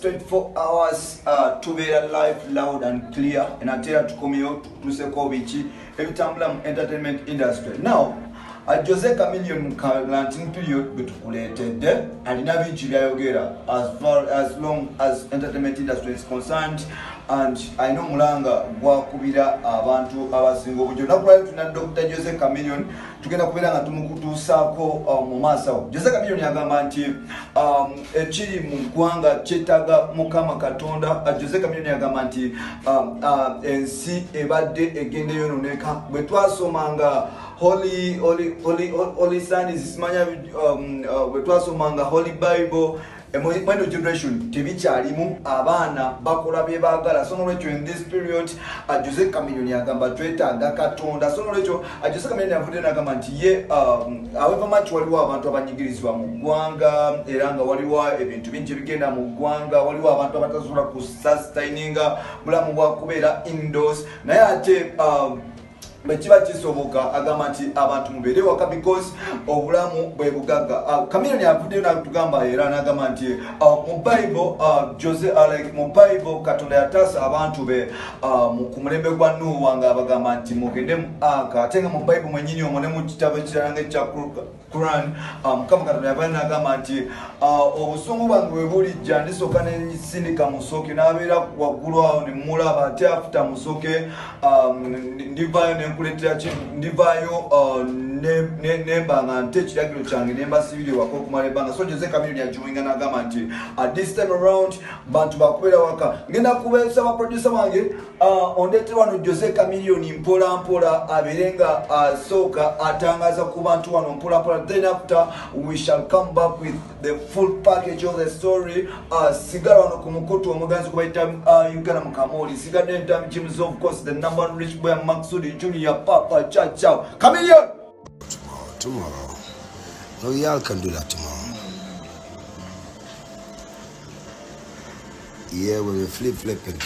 24 hours to be live, loud and clear. And until to come out to say Kovichi, every time entertainment industry. Now, Jose Chameleone Kalantini period betukuleted and yogera as long as entertainment industry is concerned, and I know mulanga gwakubira abantu abasinga obujjo nakulaba tuna Dr. Jose Chameleone tugenda kubeera nga tumukutuusaako mu maaso. Jose Chameleone yagamba nti ekiri mu ggwanga kyetaaga Mukama Katonda. Jose Chameleone yagamba nti ensi ebadde egenda yonooneka bwe twasomanga Holy Sundays, bwe twasomanga Holy Bible, mweno generation tebikyalimu abaana bakola bye baagala. So nolwekyo in this period Jose Chameleone yagamba twetaaga Katonda. So nolwekyo Jose Chameleone yavudde n'agamba nti ye however much waliwo abantu abanyigirizibwa mu ggwanga era nga waliwo ebintu bingi bigenda mu ggwanga, waliwo abantu abatasobola ku sustaininga bulamu bwa kubeera indoors, naye ate bekiba kisoboka agamba nti abantu mubeere waka because obulamu bwe bugagga. Chameleone yavuddeyo n'atugamba era n'agamba nti mu Bible mu Bible Katonda yataasa abantu be ku mulembe gwa Nuuwa ng'abagamba nti mugende mu Arka, ate nga mu Bible mwennyini omwo ne mu kitabo ekirala ng'ekya Quran Mukama Katonda yavaayo n'agamba nti obusungu bwange bwe bulijja ndisooka ne nsindika musooke n'abeera waggulu awo ne mulaba, ate afuta musooke ndivaayo ndivaayo nembanga nte ekiragiro kyange nembasibire waka okumala ebbanga. So Jose Chameleone yajoyinga n'agamba nti at this time around bantu bakubeera waka. Ngenda kubeesa baproducer wange ondeete wano Jose Chameleone mpola mpola abeere nga asooka atangaza ku bantu wano mpola mpola, then after we shall come back with the full package of the story. Sigala wano ku mukutu omuganzi kubayita Uganda Mukamooli, sigadde ntam James, of course the number one rich boy Maxudi Junior, Papa Chao Chameleone. Tomorrow. No, y'all can do that tomorrow. Yeah, we're flip-flipping.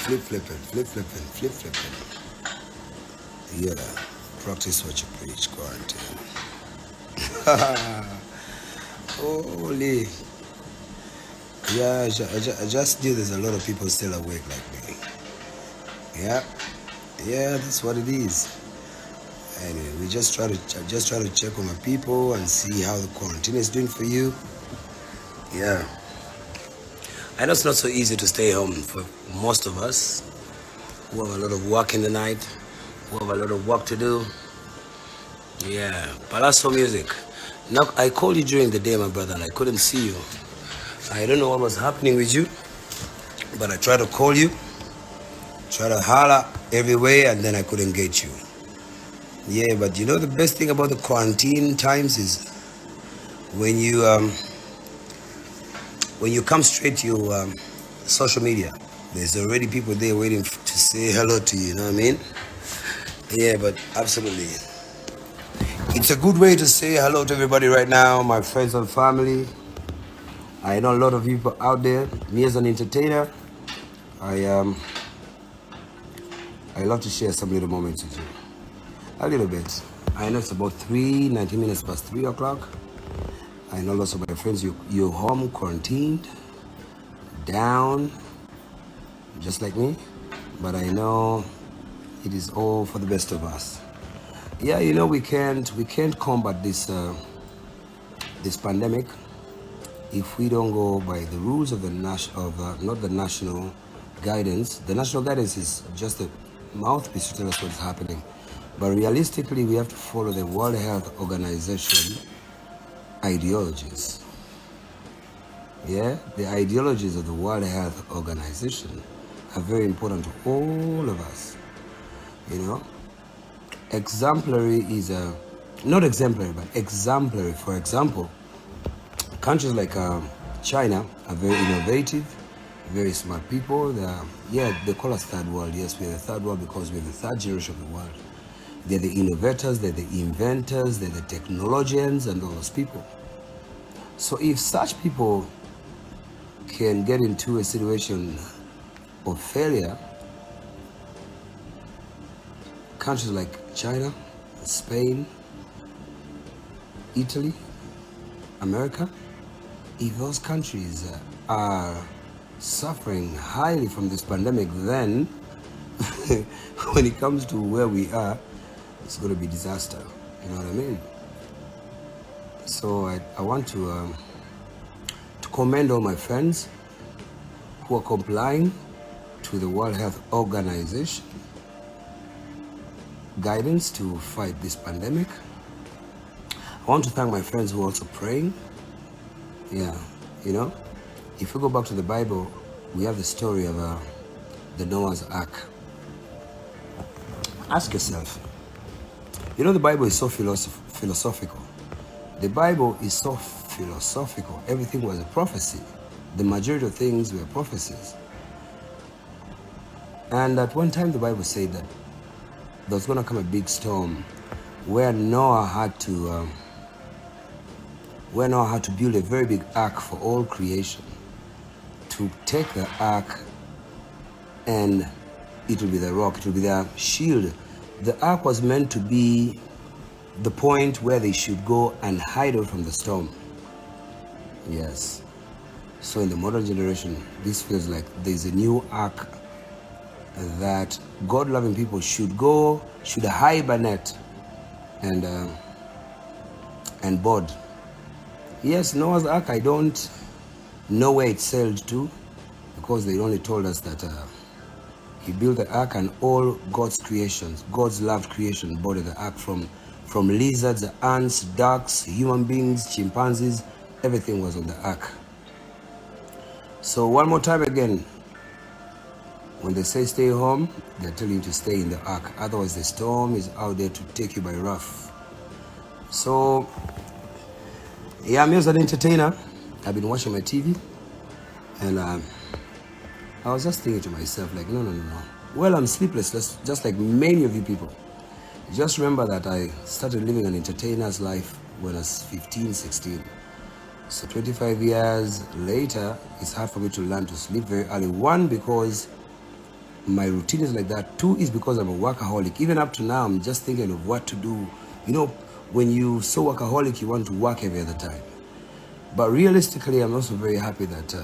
Yeah, practice what you preach, quarantine. Holy. Yeah, I just knew there's a lot of people still awake like me. Yeah, that's what it is. Anyway, we just try to check on my people and see how the quarantine is doing for you. Yeah, I know it's not so easy to stay home for most of us who have a lot of work in the night, who have a lot of work to do. Yeah, Palazzo Music. Now, I called you during the day, my brother, and I couldn't see you. I don't know what was happening with you, but I tried to call you, try to holler every way, and then I couldn't get you. Yeah, but you know the best thing about the quarantine times is when you come straight to your social media, there's already people there waiting to say hello to you, you know what I mean? Yeah, but absolutely. It's a good way to say hello to everybody right now, my friends and family. I know a lot of people out there. Me as an entertainer, I love to share some little moments with you. A little bit. I know it's about 90 minutes past 3 o'clock. I know lots of my friends, you're home, quarantined, down, just like me. But I know it is all for the best of us. Yeah, you know, we can't combat this pandemic if we don't go by the rules of not the national guidance. The national guidance is just a mouthpiece to tell us what's happening. But realistically, we have to follow the World Health Organization ideologies. Yeah, the ideologies of the World Health Organization are very important to all of us. You know, exemplary is not exemplary, but exemplary. For example, countries like China are very innovative, very smart people. They call us third world. Yes, we're the third world because we're the third generation of the world. They're the innovators, they're the inventors, they're the technologians, and all those people. So if such people can get into a situation of failure, countries like China, Spain, Italy, America, if those countries are suffering highly from this pandemic, then when it comes to where we are, it's going to be disaster. You know what I mean? So I want to commend all my friends who are complying to the World Health Organization guidance to fight this pandemic. I want to thank my friends who are also praying. Yeah, you know, if we go back to the Bible, we have the story of the Noah's Ark. Ask yourself, you know, the Bible is so philosophical. The Bible is so philosophical. Everything was a prophecy. The majority of things were prophecies. And at one time, the Bible said that there was going to come a big storm where Noah had to build a very big ark for all creation, to take the ark, and it will be the rock, it will be the shield. The ark was meant to be the point where they should go and hide out from the storm. Yes. So in the modern generation, this feels like there's a new ark that God-loving people should hibernate and board. Yes, Noah's Ark, I don't know where it sailed to, because they only told us that he built the ark and all God's creations, God's loved creation, boarded the ark, from lizards, ants, ducks, human beings, chimpanzees, everything was on the ark. So one more time again, when they say stay home, they're telling you to stay in the ark. Otherwise, the storm is out there to take you by rough. So, yeah, I'm just an entertainer. I've been watching my TV, and I was just thinking to myself, like, no. Well, I'm sleepless, just like many of you people. Just remember that I started living an entertainer's life when I was 15, 16. So 25 years later, it's hard for me to learn to sleep very early. One, because my routine is like that. Two, is because I'm a workaholic. Even up to now, I'm just thinking of what to do. You know, when you're so workaholic, you want to work every other time. But realistically, I'm also very happy that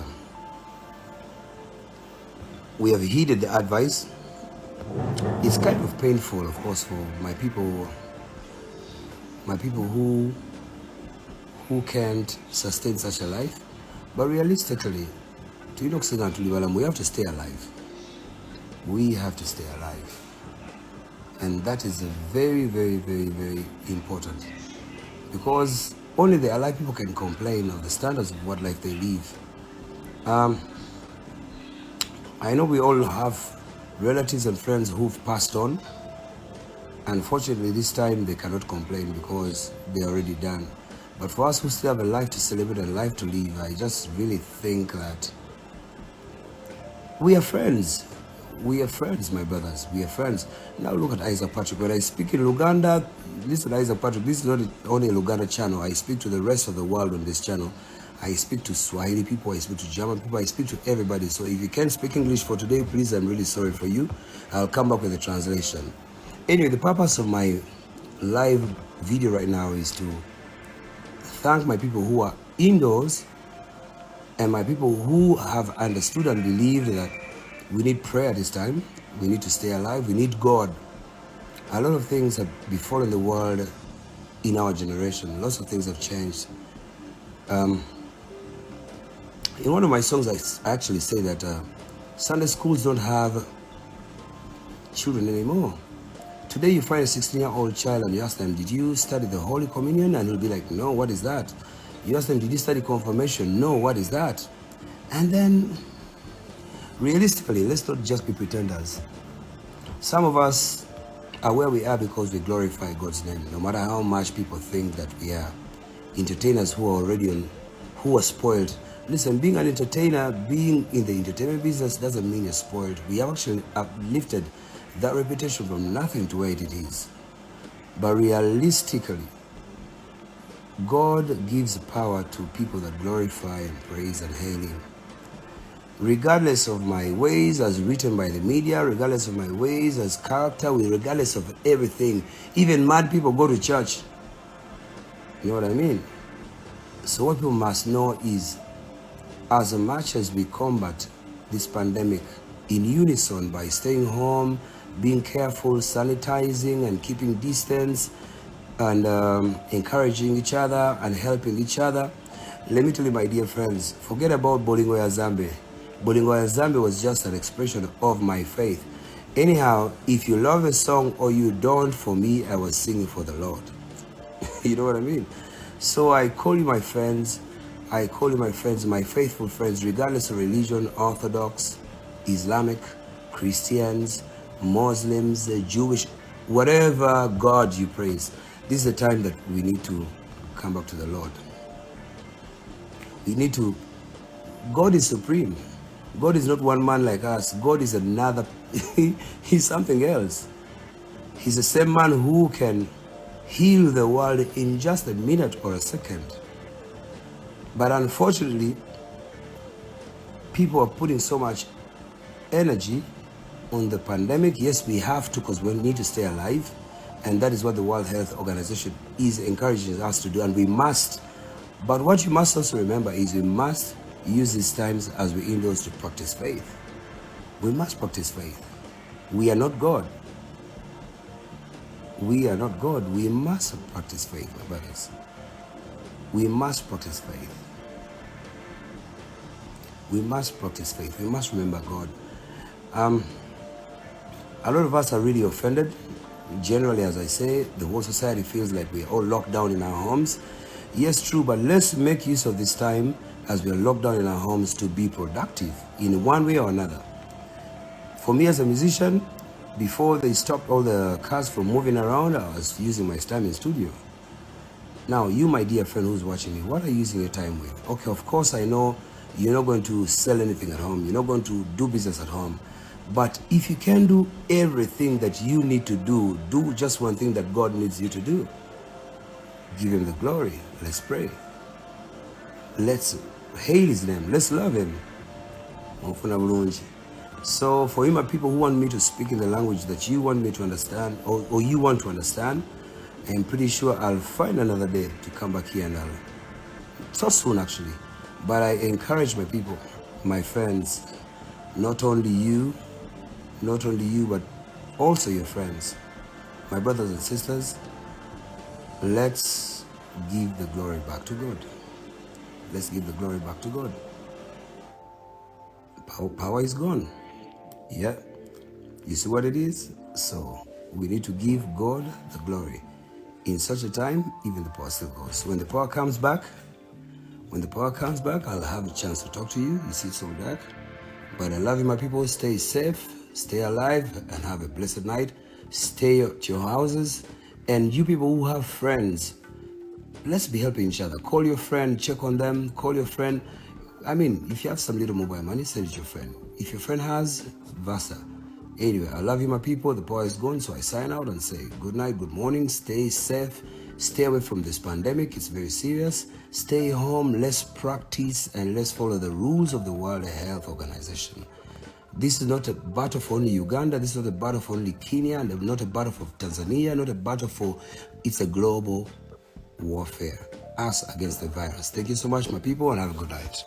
we have heeded the advice. It's kind of painful, of course, for my people who can't sustain such a life. But realistically, we have to stay alive. We have to stay alive. And that is very, very, very, very important. Because only the alive people can complain of the standards of what life they live. I know we all have relatives and friends who've passed on. Unfortunately, this time they cannot complain because they're already done. But for us who still have a life to celebrate and a life to live, I just really think that we are friends. We are friends, my brothers. We are friends. Now look at Isaac Patrick. When I speak in Luganda, listen to Isaac Patrick. This is not only a Luganda channel. I speak to the rest of the world on this channel. I speak to Swahili people. I speak to German people. I speak to everybody. So if you can't speak English for today, please, I'm really sorry for you. I'll come back with a translation. Anyway, the purpose of my live video right now is to thank my people who are indoors and my people who have understood and believed that we need prayer this time. We need to stay alive. We need God. A lot of things have befallen the world in our generation. Lots of things have changed. In one of my songs, I actually say that Sunday schools don't have children anymore. Today you find a 16-year-old child and you ask them, did you study the Holy Communion? And he'll be like, no, what is that? You ask them, did you study confirmation? No, what is that? And then, realistically, let's not just be pretenders. Some of us are where we are because we glorify God's name, no matter how much people think that we are entertainers who are already who are spoiled. Listen, being an entertainer, being in the entertainment business doesn't mean you're spoiled. We have actually uplifted that reputation from nothing to where it is. But realistically, God gives power to people that glorify and praise and hail Him. Regardless of my ways as written by the media, regardless of my ways as character, regardless of everything, even mad people go to church. You know what I mean? So what people must know is, as much as we combat this pandemic in unison by staying home, being careful, sanitizing and keeping distance, and encouraging each other and helping each other, let me tell you, my dear friends, forget about Bolingo ya Zambe. Bolingo ya Zambe was just an expression of my faith. Anyhow, if you love a song or you don't, for me, I was singing for the Lord. You know what I mean? So I call you my friends. I call you my friends, my faithful friends, regardless of religion, Orthodox, Islamic, Christians, Muslims, Jewish, whatever God you praise. This is the time that we need to come back to the Lord. We need to, God is supreme. God is not one man like us. God is another, he's something else. He's the same man who can heal the world in just a minute or a second. But unfortunately, people are putting so much energy on the pandemic. Yes, we have to, because we need to stay alive. And that is what the World Health Organization is encouraging us to do, and we must. But what you must also remember is we must use these times as we in those to practice faith. We must practice faith. We are not God. We are not God. We must practice faith, my brothers. We must practice faith. We must practice faith. We must remember God. A lot of us are really offended. Generally, as I say, the whole society feels like we're all locked down in our homes. Yes, true, but let's make use of this time as we are locked down in our homes to be productive in one way or another. For me as a musician, before they stopped all the cars from moving around, I was using my time in studio. Now, you, my dear friend who's watching me, what are you using your time with? Okay, of course, I know you're not going to sell anything at home. You're not going to do business at home. But if you can do everything that you need to do just one thing that God needs you to do. Give him the glory. Let's pray. Let's hail his name. Let's love him. So for you, my people who want me to speak in the language that you want me to understand, or you want to understand, I'm pretty sure I'll find another day to come back here, and so soon actually. But I encourage my people, my friends, not only you, but also your friends, my brothers and sisters, let's give the glory back to God. Let's give the glory back to God. Power is gone. Yeah. You see what it is? So we need to give God the glory. In such a time, even the power still goes. When the power comes back, I'll have a chance to talk to you. You see, it's so dark. But I love you, my people. Stay safe, stay alive, and have a blessed night. Stay at your houses. And you people who have friends, let's be helping each other. Call your friend, check on them, call your friend. I mean, if you have some little mobile money, send it to your friend. If your friend has, versa. Anyway, I love you, my people. The power is gone, so I sign out and say good night, good morning. Stay safe. Stay away from this pandemic. It's very serious. Stay home. Let's practice and let's follow the rules of the World Health Organization. This is not a battle for only Uganda. This is not a battle for only Kenya, and not a battle for Tanzania, not a battle for... It's a global warfare. Us against the virus. Thank you so much, my people, and have a good night.